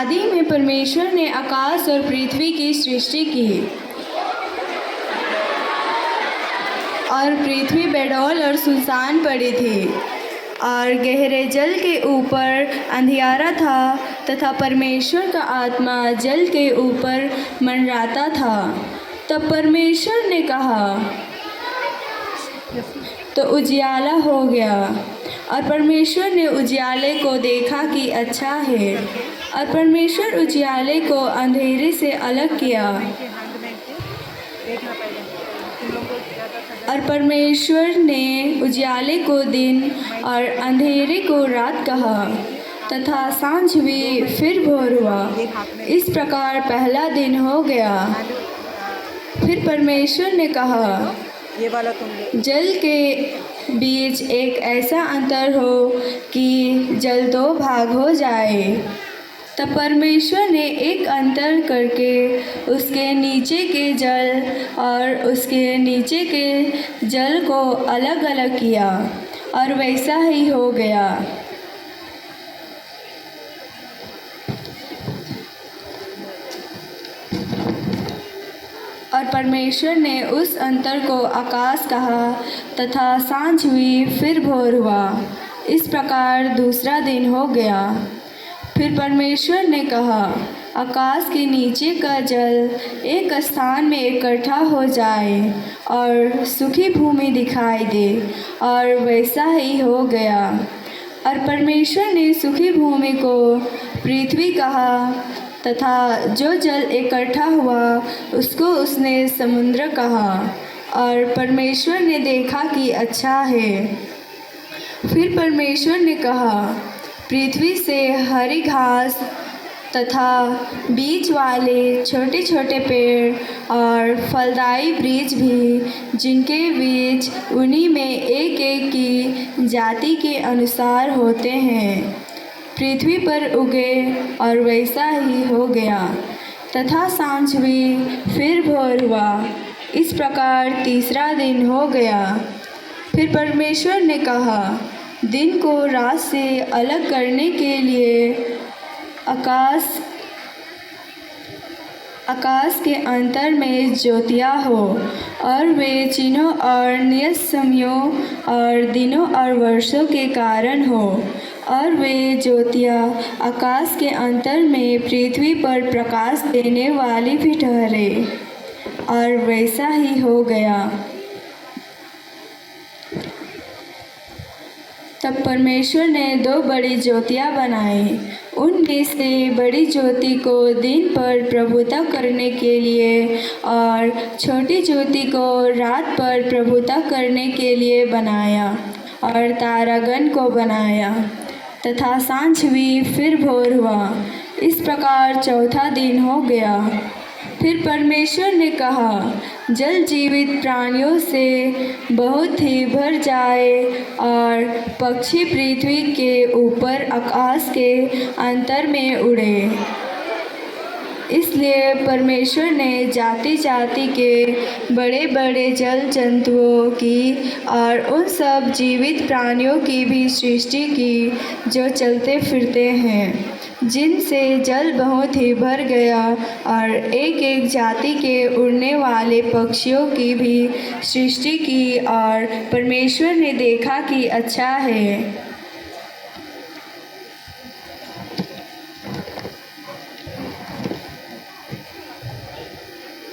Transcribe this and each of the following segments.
आदि में परमेश्वर ने आकाश और पृथ्वी की सृष्टि की, और पृथ्वी बेडौल और सुनसान पड़ी थी, और गहरे जल के ऊपर अंधियारा था, तथा परमेश्वर का आत्मा जल के ऊपर मंडराता था। तब परमेश्वर ने कहा, तो उजियाला हो गया। और परमेश्वर ने उजियाले को देखा कि अच्छा है, और परमेश्वर उजियाले को अंधेरे से अलग किया। और परमेश्वर ने उजियाले को दिन और अंधेरे को रात कहा, तथा सांझ हुई फिर भोर हुआ। इस प्रकार पहला दिन हो गया। फिर परमेश्वर ने कहा, जल के बीच एक ऐसा अंतर हो कि जल दो भाग हो जाए। तब परमेश्वर ने एक अंतर करके उसके नीचे के जल और उसके नीचे के जल को अलग अलग किया, और वैसा ही हो गया। और परमेश्वर ने उस अंतर को आकाश कहा, तथा सांझ हुई फिर भोर हुआ। इस प्रकार दूसरा दिन हो गया। फिर परमेश्वर ने कहा, आकाश के नीचे का जल एक स्थान में इकट्ठा हो जाए और सूखी भूमि दिखाई दे, और वैसा ही हो गया। और परमेश्वर ने सूखी भूमि को पृथ्वी कहा, तथा जो जल इकट्ठा हुआ उसको उसने समुद्र कहा। और परमेश्वर ने देखा कि अच्छा है। फिर परमेश्वर ने कहा, पृथ्वी से हरी घास तथा बीज वाले छोटे छोटे पेड़ और फलदायी वृक्ष भी, जिनके बीज उन्हीं में एक एक की जाति के अनुसार होते हैं, पृथ्वी पर उगे, और वैसा ही हो गया। तथा सांझ हुई फिर भोर हुआ। इस प्रकार तीसरा दिन हो गया। फिर परमेश्वर ने कहा, दिन को रात से अलग करने के लिए आकाश के अंतर में ज्योतियाँ हो, और वे चिन्हों और नियत समयों और दिनों और वर्षों के कारण हो। और वे ज्योतियाँ आकाश के अंतर में पृथ्वी पर प्रकाश देने वाली भी ठहरे, और वैसा ही हो गया। तब परमेश्वर ने दो बड़ी ज्योतियाँ बनाई। उनमें से बड़ी ज्योति को दिन पर प्रभुता करने के लिए, और छोटी ज्योति को रात पर प्रभुता करने के लिए बनाया, और तारागण को बनाया। तथा सांझ हुई फिर भोर हुआ। इस प्रकार चौथा दिन हो गया। फिर परमेश्वर ने कहा, जल जीवित प्राणियों से बहुत ही भर जाए, और पक्षी पृथ्वी के ऊपर आकाश के अंतर में उड़े। इसलिए परमेश्वर ने जाति जाति के बड़े बड़े जल जंतुओं की और उन सब जीवित प्राणियों की भी सृष्टि की जो चलते फिरते हैं, जिनसे जल बहुत ही भर गया, और एक एक जाति के उड़ने वाले पक्षियों की भी सृष्टि की। और परमेश्वर ने देखा कि अच्छा है।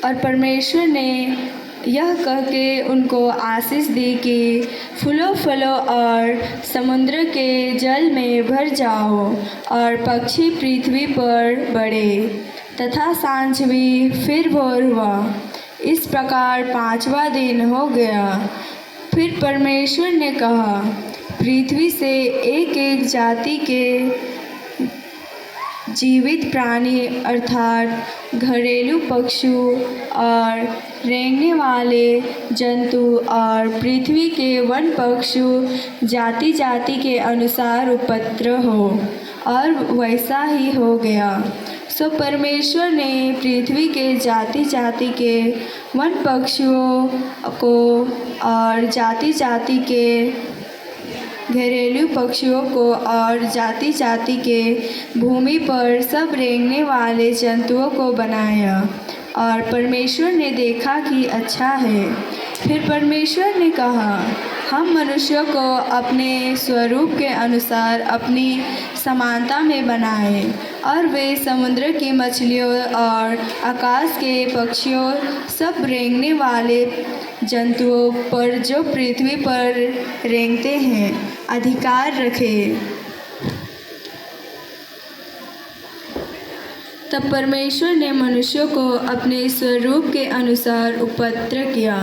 और परमेश्वर ने यह कह के उनको आशीष दी कि फूलों फलों और समुद्र के जल में भर जाओ, और पक्षी पृथ्वी पर बढ़े। तथा सांझ हुई फिर भोर हुआ। इस प्रकार पांचवा दिन हो गया। फिर परमेश्वर ने कहा, पृथ्वी से एक एक जाति के जीवित प्राणी अर्थात घरेलू पशु और रेंगने वाले जंतु और पृथ्वी के वन पशु जाति जाति के अनुसार उपद्र हो, और वैसा ही हो गया। सो परमेश्वर ने पृथ्वी के जाति जाति के वन पक्षियों को और जाति जाति के घरेलू पक्षियों को और जाति जाति के भूमि पर सब रेंगने वाले जंतुओं को बनाया। और परमेश्वर ने देखा कि अच्छा है। फिर परमेश्वर ने कहा, हम मनुष्यों को अपने स्वरूप के अनुसार अपनी समानता में बनाएं, और वे समुद्र की मछलियों और आकाश के पक्षियों, सब रेंगने वाले जंतुओं पर जो पृथ्वी पर रेंगते हैं, अधिकार रखें। तब परमेश्वर ने मनुष्यों को अपने स्वरूप के अनुसार उपत्र किया।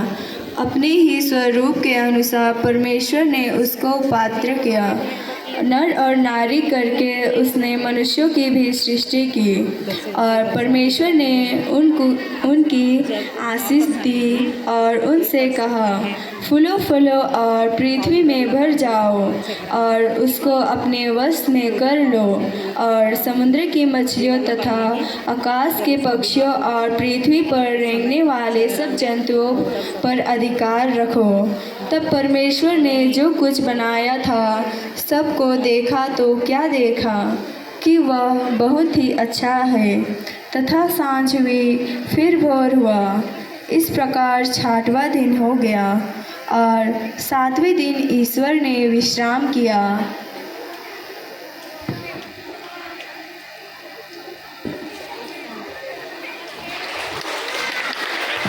अपने ही स्वरूप के अनुसार परमेश्वर ने उसको उपत्र किया। नर और नारी करके उसने मनुष्यों की भी सृष्टि की। और परमेश्वर ने उनकी आशीष दी और उनसे कहा, फूलो फूलो और पृथ्वी में भर जाओ और उसको अपने वश में कर लो, और समुद्र की मछलियों तथा आकाश के पक्षियों और पृथ्वी पर रेंगने वाले सब जंतुओं पर अधिकार रखो। तब परमेश्वर ने जो कुछ बनाया था सबको देखा तो क्या देखा कि वह बहुत ही अच्छा है। तथा सांझ हुई, फिर भोर हुआ। इस प्रकार 6वां दिन हो गया और 7वें दिन ईश्वर ने विश्राम किया।